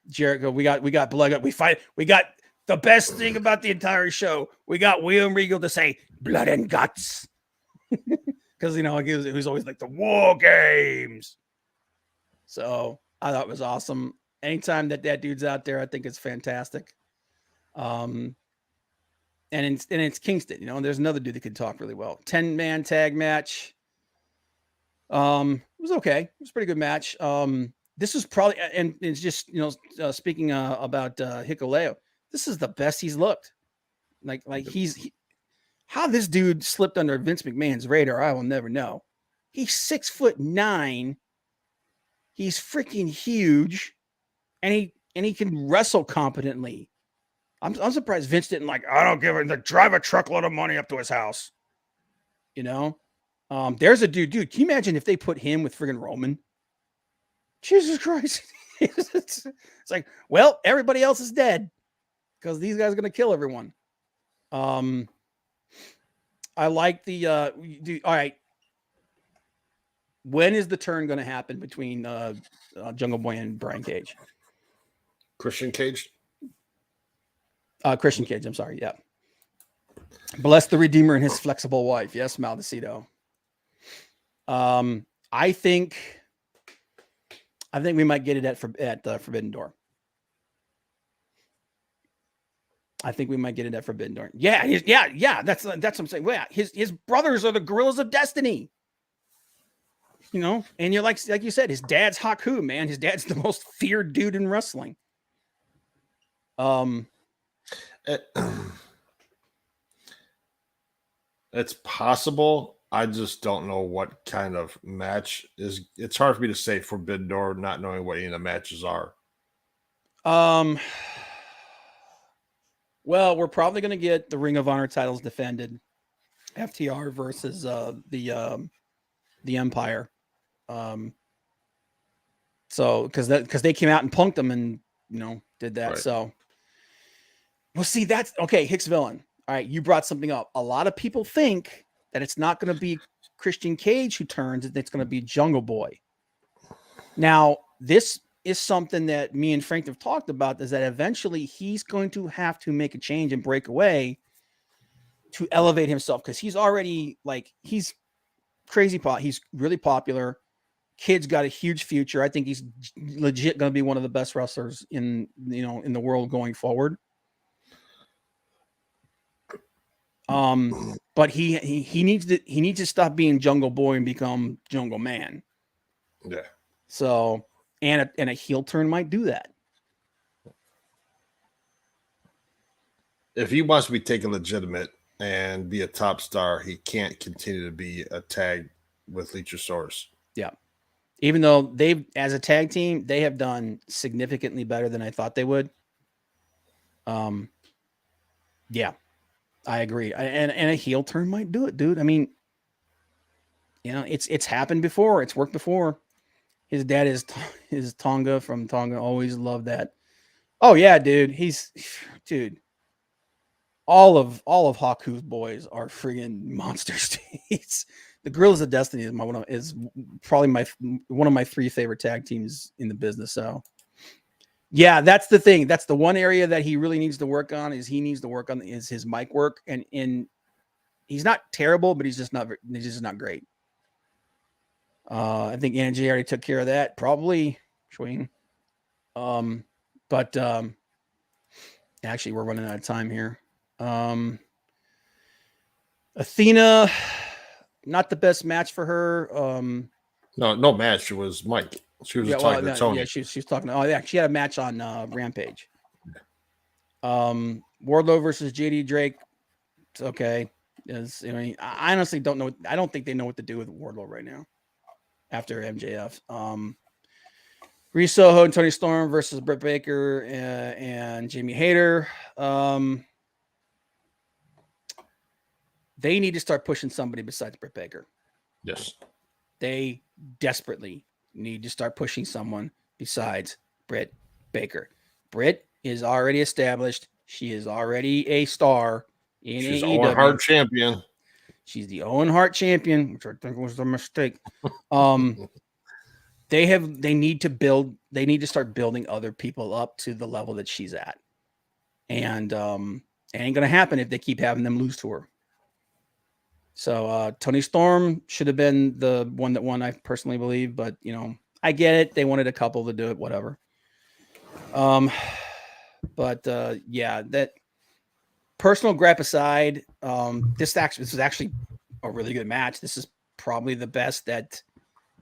Jericho. We got blood. We got the best thing about the entire show. We got William Regal to say blood and guts. Because he was always like the War Games. So I thought it was awesome. Anytime that dude's out there, I think it's fantastic. And it's Kingston, you know, and there's another dude that could talk really well. 10-man tag match. It was okay. It was a pretty good match. This was probably, and it's just, you know, speaking about Hikuleo, this is the best he's looked. Like how this dude slipped under Vince McMahon's radar, I will never know. He's 6'9". He's freaking huge, and he can wrestle competently. I'm surprised Vince didn't I don't give him to drive a truckload of money up to his house. You know, there's a dude. Can you imagine if they put him with friggin' Roman? Jesus Christ! It's like, well, everybody else is dead because these guys are gonna kill everyone. I like the all right. When is the turn going to happen between Jungle Boy and Brian Cage? Christian Cage. Christian Cage. I'm sorry. Yeah. Bless the Redeemer and his flexible wife. Yes, Maldacito. I think we might get it at Forbidden Door. I think we might get it at Forbidden Door. Yeah, yeah. That's what I'm saying. Well, yeah, his brothers are the Gorillas of Destiny. You know, and you're like you said, his dad's Haku, man. His dad's the most feared dude in wrestling. It's possible. I just don't know what kind of match is. It's hard for me to say Forbidden Door, not knowing what any of the matches are. Well, we're probably going to get the Ring of Honor titles defended, FTR versus the Empire. So because they came out and punked them and did that. Right. So we'll see. That's okay. Hicks Villain. All right, you brought something up. A lot of people think that it's not going to be Christian Cage who turns; it's going to be Jungle Boy. Now, this is something that me and Frank have talked about. Is that eventually he's going to have to make a change and break away to elevate himself because he's already he's crazy pot. He's really popular. Kid's got a huge future. I think he's legit going to be one of the best wrestlers in the world going forward. But he needs to stop being Jungle Boy and become Jungle Man. Yeah. So and a heel turn might do that. If he wants to be taken legitimate and be a top star, he can't continue to be a tag with Luchasaurus. Yeah. Even though as a tag team, they have done significantly better than I thought they would. Yeah, I agree. And a heel turn might do it, dude. I mean, it's happened before. It's worked before. His dad is Tonga from Tonga. Always loved that. Oh yeah, dude. Dude. All of Haku's boys are friggin' monsters. The Gorillas of Destiny is probably one of my 3 favorite tag teams in the business. So, yeah, that's the thing. That's the one area that he really needs to work on. Is his mic work, and he's not terrible, but he's just not great. I think Angie already took care of that, probably. Swing. But actually, we're running out of time here. Athena, not the best match for her. No match. It was Mike. She was talking to Tony. Yeah, she was talking. Oh, yeah, she had a match on Rampage. Wardlow versus JD Drake. It's okay. I honestly don't know. I don't think they know what to do with Wardlow right now after MJF. Rhys Soho and Tony Storm versus Britt Baker and Jamie Hayter. They need to start pushing somebody besides Britt Baker. Yes. They desperately need to start pushing someone besides Britt Baker. Britt is already established. She is already a star in She's AEW. Owen Hart champion. She's the Owen Hart champion, which I think was a mistake. They need to start building other people up to the level that she's at. And it ain't gonna happen if they keep having them lose to her. So Tony Storm should have been the one that won, I personally believe, but I get it. They wanted a couple to do it, whatever. But yeah, that personal gripe aside, this was actually a really good match. This is probably the best that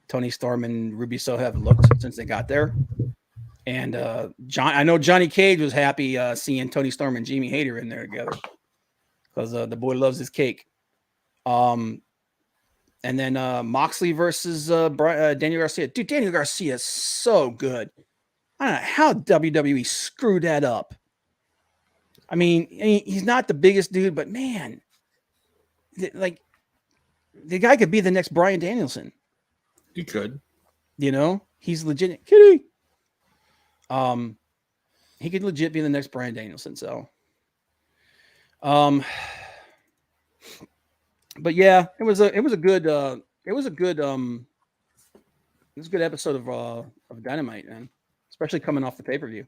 Tony Storm and Ruby Soho have looked since they got there. And I know Johnny Cage was happy seeing Tony Storm and Jamie Hayter in there together because the boy loves his cake. And then Moxley versus Daniel Garcia. Dude, Daniel Garcia is so good. I don't know how WWE screwed that up. I mean, he's not the biggest dude, but man, like the guy could be the next Bryan Danielson. You could. You know, he's legit. Kitty. He could legit be the next Bryan Danielson. So, but yeah, it was a good episode of Dynamite, man. Especially coming off the pay-per-view.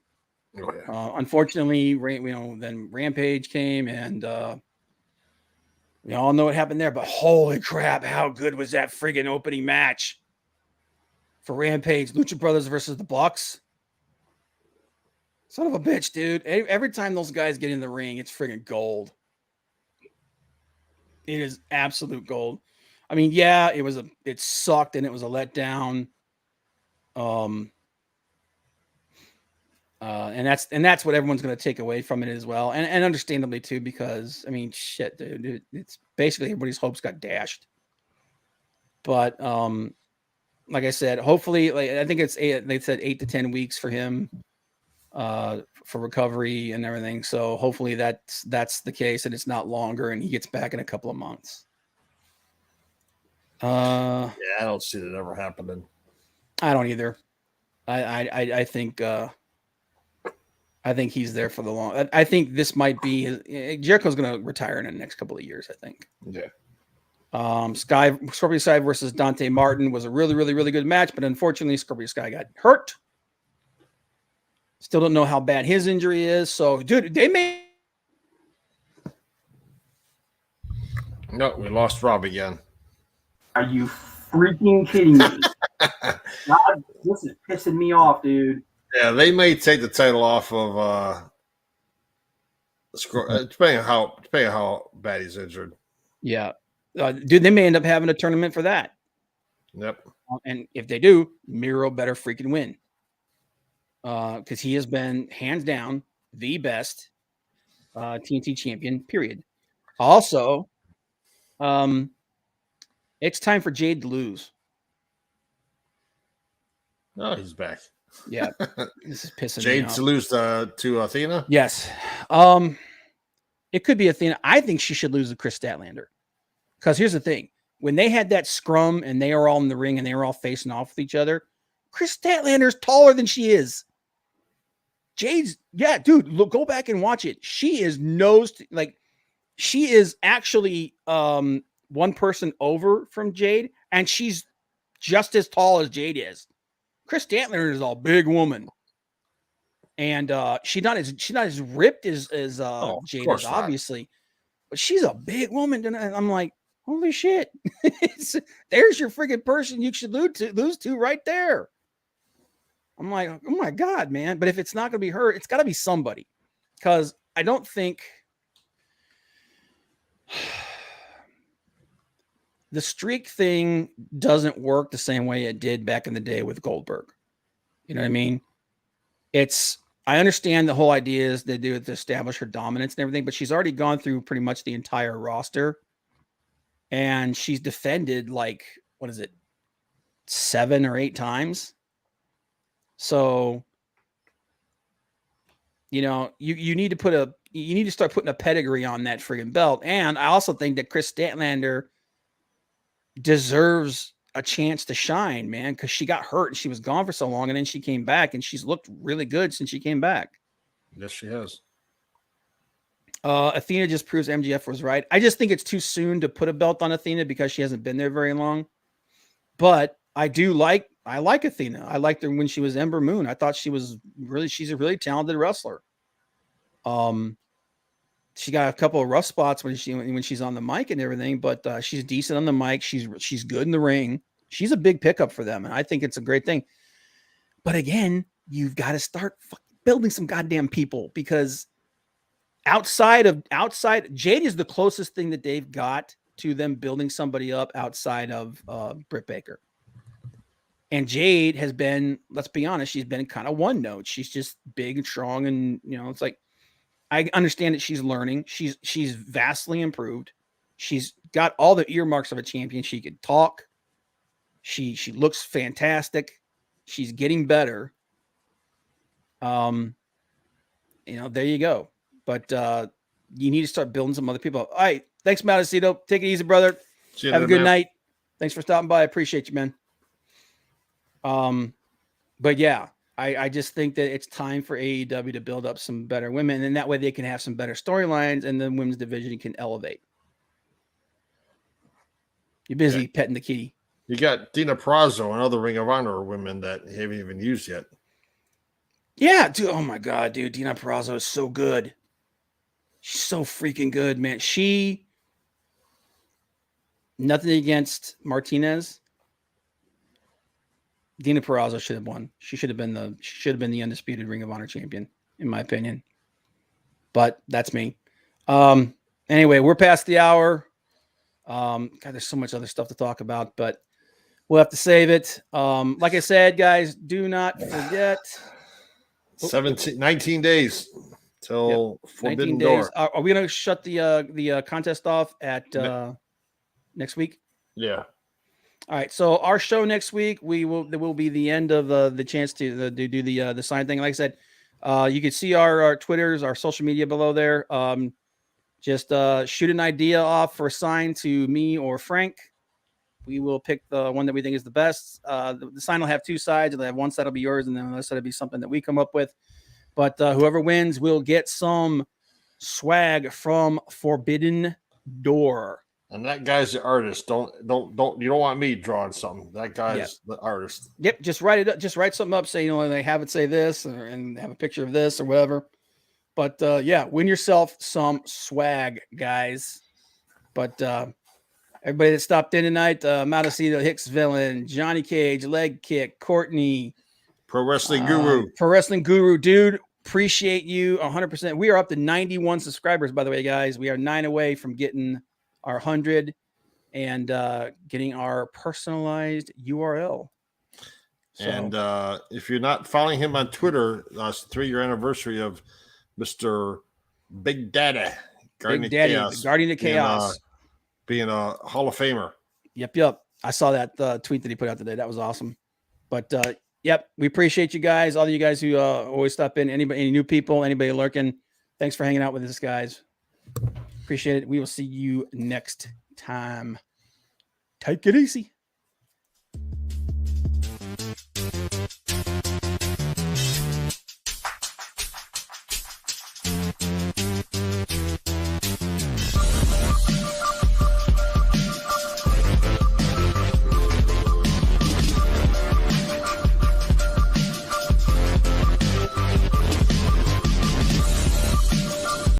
Oh, yeah. Unfortunately, then Rampage came, and we all know what happened there. But holy crap, how good was that friggin' opening match for Rampage? Lucha Brothers versus the Bucks. Son of a bitch, dude. Every time those guys get in the ring, it's friggin' gold. It is absolute gold. I mean, yeah, it sucked and it was a letdown. And that's what everyone's going to take away from it as well, and understandably too, because I mean, shit, dude, it's basically everybody's hopes got dashed. But like I said, hopefully, I think they said 8 to 10 weeks for him, for recovery and everything. So hopefully that's the case, and it's not longer, and he gets back in a couple of months. Yeah, I don't see that ever happening. I don't either. I think. I think he's there for the long. I think this might be Jericho's going to retire in the next couple of years. I think. Yeah. Scorpio Sky versus Dante Martin was a really, really, really good match, but unfortunately, Scorpio Sky got hurt. Still don't know how bad his injury is. So, dude, they may. No, we lost Rob again. Are you freaking kidding me? God, this is pissing me off, dude. Yeah, they may take the title off of depending on how bad he's injured. Yeah, dude, they may end up having a tournament for that. Yep. And if they do, Miro better freaking win. Because he has been hands down the best TNT champion, period. Also, it's time for Jade to lose. Oh, he's back. Yeah, this is pissing Jade me off. to lose to Athena? Yes. It could be Athena. I think she should lose to Chris Statlander. Because here's the thing. When they had that scrum and they were all in the ring and they were all facing off with each other, Chris Statlander's taller than she is. Jade's, yeah, dude, look, go back and watch it. She is she is actually one person over from Jade, and she's just as tall as Jade is. Chris Statlander is a big woman, and she's not as ripped as Jade is, obviously, but she's a big woman. And I'm like, holy shit! There's your friggin' person you should lose to right there. I'm like, oh my god, man! But if it's not going to be her, it's got to be somebody, because I don't think the streak thing doesn't work the same way it did back in the day with Goldberg. You know what I mean? I understand the whole idea is they do it to establish her dominance and everything, but she's already gone through pretty much the entire roster. And she's defended 7 or 8 times. So, you need to start putting a pedigree on that friggin' belt. And I also think that Chris Statlander deserves a chance to shine, man, because she got hurt and she was gone for so long, and then she came back and she's looked really good since she came back. Yes, she has. Athena just proves MJF was right. I just think it's too soon to put a belt on Athena because she hasn't been there very long. But I like Athena. I liked her when she was Ember Moon. I thought she's a really talented wrestler. She got a couple of rough spots when she's on the mic and everything, but she's decent on the mic. She's good in the ring. She's a big pickup for them, and I think it's a great thing. But again, you've got to start building some goddamn people, because outside Jade is the closest thing that they've got to them building somebody up outside of Britt Baker. And Jade has been, let's be honest, she's been kind of one note. She's just big and strong, and it's like, I understand that she's learning. She's vastly improved. She's got all the earmarks of a champion. She could talk. She looks fantastic. She's getting better. There you go. But you need to start building some other people up. All right. Thanks, Matacito. Take it easy, brother. Have a good night. Thanks for stopping by. I appreciate you, man. But yeah, I just think that it's time for AEW to build up some better women, and that way they can have some better storylines, and the women's division can elevate. You're busy petting the kitty. You got Dina Purrazzo and other Ring of Honor women that haven't even used yet. Yeah, dude. Oh my God, dude. Dina Purrazzo is so good. She's so freaking good, man. Nothing against Martinez. Dina Purrazzo should have won. She should have been the undisputed Ring of Honor champion, in my opinion. But that's me. Anyway, we're past the hour. God, there's so much other stuff to talk about, but we'll have to save it. Like I said, guys, do not forget. 19 days till Forbidden Door. Are we going to shut the contest off at next week? Yeah. All right. So our show next week, there will be the end of the chance to do the sign thing. Like I said, you can see our Twitters, our social media below there. Just shoot an idea off for a sign to me or Frank. We will pick the one that we think is the best. The sign will have two sides. It'll have one side will be yours, and then the other side will be something that we come up with. But whoever wins will get some swag from Forbidden Door. And that guy's the artist. Don't you don't want me drawing something. That guy's the artist. Yep, just write it up. Just write something up. Say, they have it say this, and have a picture of this or whatever. But win yourself some swag, guys. But everybody that stopped in tonight, Matacito, Hicks Villain, Johnny Cage, Leg Kick, Courtney, Pro Wrestling Guru, dude. Appreciate you 100%. We are up to 91 subscribers, by the way, guys. We are 9 away from getting our 100 and getting our personalized URL. So, and if you're not following him on Twitter, it's the 3-year anniversary of Mr. Big Daddy, Guardian of Chaos, being a Hall of Famer. Yep. I saw that tweet that he put out today. That was awesome. But we appreciate you guys, all of you guys who always stop in. Any new people, anybody lurking, thanks for hanging out with us, guys. Appreciate it. We will see you next time. Take it easy.